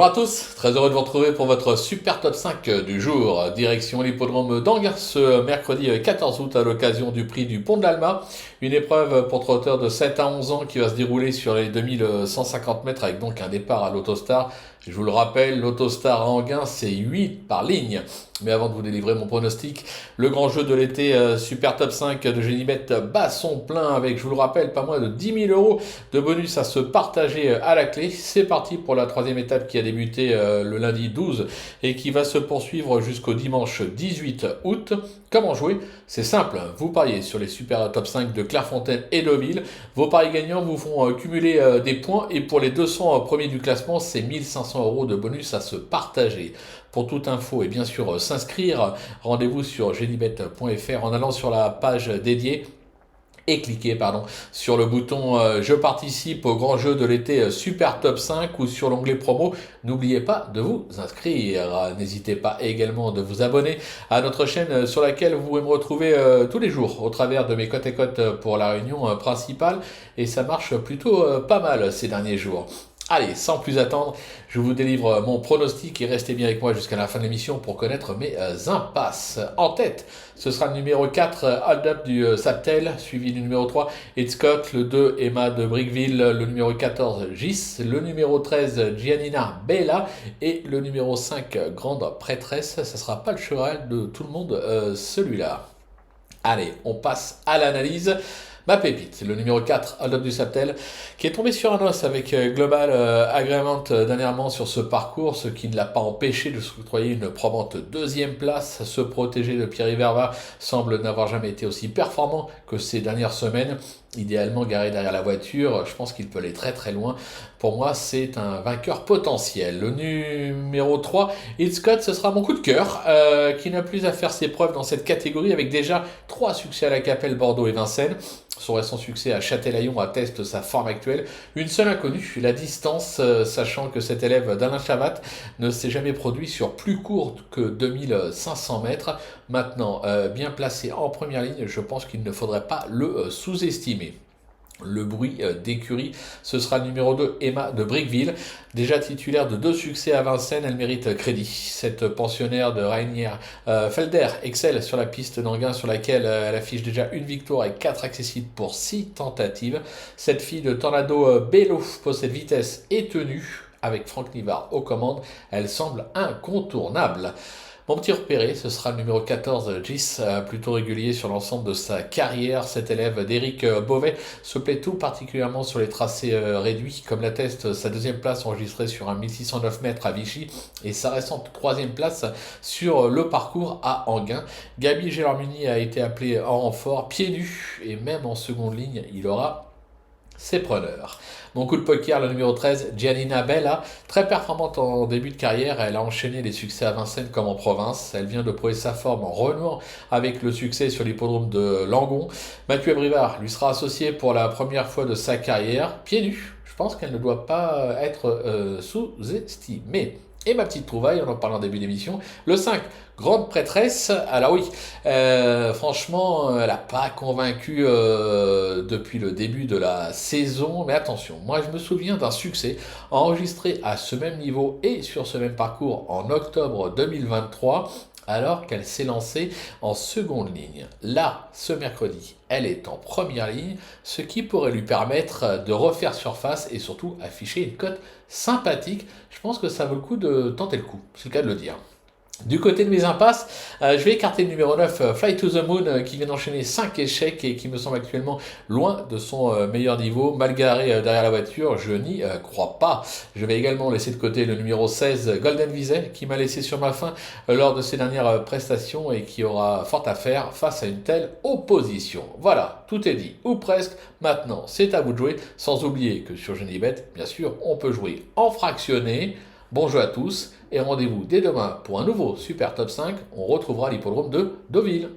Bonjour à tous, très heureux de vous retrouver pour votre super top 5 du jour. Direction l'hippodrome d'Anguin ce mercredi 14 août à l'occasion du prix du Pont de l'Alma. Une épreuve pour trotteurs de 7 à 11 ans qui va se dérouler sur les 2150 mètres avec donc un départ à l'Autostar. Je vous le rappelle, l'Autostar à Anguin, c'est 8 par ligne. Mais avant de vous délivrer mon pronostic, le grand jeu de l'été Super Top 5 de Génibet bat son plein avec, je vous le rappelle, pas moins de 10 000 euros de bonus à se partager à la clé. C'est parti pour la troisième étape qui a débuté le lundi 12 et qui va se poursuivre jusqu'au dimanche 18 août. Comment jouer? C'est simple, vous pariez sur les Super Top 5 de Clairefontaine et Deauville. Vos paris gagnants vous font cumuler des points et pour les 200 premiers du classement, c'est 1500 euros de bonus à se partager. Pour toute info et bien sûr s'inscrire, rendez-vous sur génibet.fr en allant sur la page dédiée et cliquez sur le bouton je participe au grand jeu de l'été Super Top 5 ou sur l'onglet promo. N'oubliez pas de vous inscrire. N'hésitez pas également de vous abonner à notre chaîne sur laquelle vous pouvez me retrouver tous les jours au travers de mes cotes et cotes pour la réunion principale et ça marche plutôt pas mal ces derniers jours. Allez, sans plus attendre, je vous délivre mon pronostic et restez bien avec moi jusqu'à la fin de l'émission pour connaître mes impasses. En tête, ce sera le numéro 4, Hold Up du Saptel, suivi du numéro 3, Hitchcock, le 2, Emma de Brickville, le numéro 14, Gis, le numéro 13, Giannina Bella et le numéro 5, Grande Prêtresse. Ça sera pas le cheval de tout le monde, celui-là. Allez, on passe à l'analyse. Ma pépite, le numéro 4, Hold Up du Saptel, qui est tombé sur un os avec Global Agreement dernièrement sur ce parcours, ce qui ne l'a pas empêché de s'octroyer une probante deuxième place. Se protéger de Pierre Verva semble n'avoir jamais été aussi performant que ces dernières semaines. Idéalement garé derrière la voiture, je pense qu'il peut aller très très loin. Pour moi, c'est un vainqueur potentiel. Le numéro 3, Hitchcock, ce sera mon coup de cœur, qui n'a plus à faire ses preuves dans cette catégorie avec déjà 3 succès à la Capelle, Bordeaux et Vincennes. Son récent succès à Châtelaillon atteste sa forme actuelle. Une seule inconnue, la distance, sachant que cet élève d'Alain Chavat ne s'est jamais produit sur plus court que 2500 mètres. Maintenant, bien placé en première ligne, je pense qu'il ne faudrait pas le sous-estimer. Le bruit d'écurie, ce sera le numéro 2, Emma de Brickville. Déjà titulaire de 2 succès à Vincennes, elle mérite crédit. Cette pensionnaire de Rainier Felder excelle sur la piste d'Anguin sur laquelle elle affiche déjà une victoire et 4 accessibles pour 6 tentatives. Cette fille de Tornado Bello possède vitesse et tenue. Avec Franck Nivard aux commandes, elle semble incontournable. Mon petit repéré, ce sera le numéro 14, Gis, plutôt régulier sur l'ensemble de sa carrière. Cet élève d'Éric Beauvais se plaît tout particulièrement sur les tracés réduits, comme l'atteste sa deuxième place enregistrée sur un 1609 mètres à Vichy et sa récente troisième place sur le parcours à Anguin. Gabi Gelormini a été appelé en renfort, pieds nus, et même en seconde ligne, il aura ses preneurs. Mon coup de poker, le numéro 13, Giannina Bella, très performante en début de carrière, elle a enchaîné les succès à Vincennes comme en province, elle vient de prouver sa forme en renouant avec le succès sur l'hippodrome de Langon. Mathieu Abrivard lui sera associé pour la première fois de sa carrière, pieds nus, je pense qu'elle ne doit pas être sous-estimée. Et ma petite trouvaille, on en parle en début d'émission, le 5, Grande Prêtresse. Alors oui, franchement, elle n'a pas convaincu depuis le début de la saison. Mais attention, moi je me souviens d'un succès enregistré à ce même niveau et sur ce même parcours en octobre 2023, alors qu'elle s'est lancée en seconde ligne. Là, ce mercredi, elle est en première ligne, ce qui pourrait lui permettre de refaire surface et surtout afficher une cote sympathique. Je pense que ça vaut le coup de tenter le coup, c'est le cas de le dire. Du côté de mes impasses, je vais écarter le numéro 9, Fly to the Moon, qui vient d'enchaîner 5 échecs et qui me semble actuellement loin de son meilleur niveau. Mal garé derrière la voiture, je n'y crois pas. Je vais également laisser de côté le numéro 16, Golden Visay, qui m'a laissé sur ma faim lors de ses dernières prestations et qui aura fort à faire face à une telle opposition. Voilà, tout est dit, ou presque. Maintenant, c'est à vous de jouer, sans oublier que sur Génibet, bien sûr, on peut jouer en fractionné. Bon jeu à tous et rendez-vous dès demain pour un nouveau Super Top 5. On retrouvera l'hippodrome de Deauville.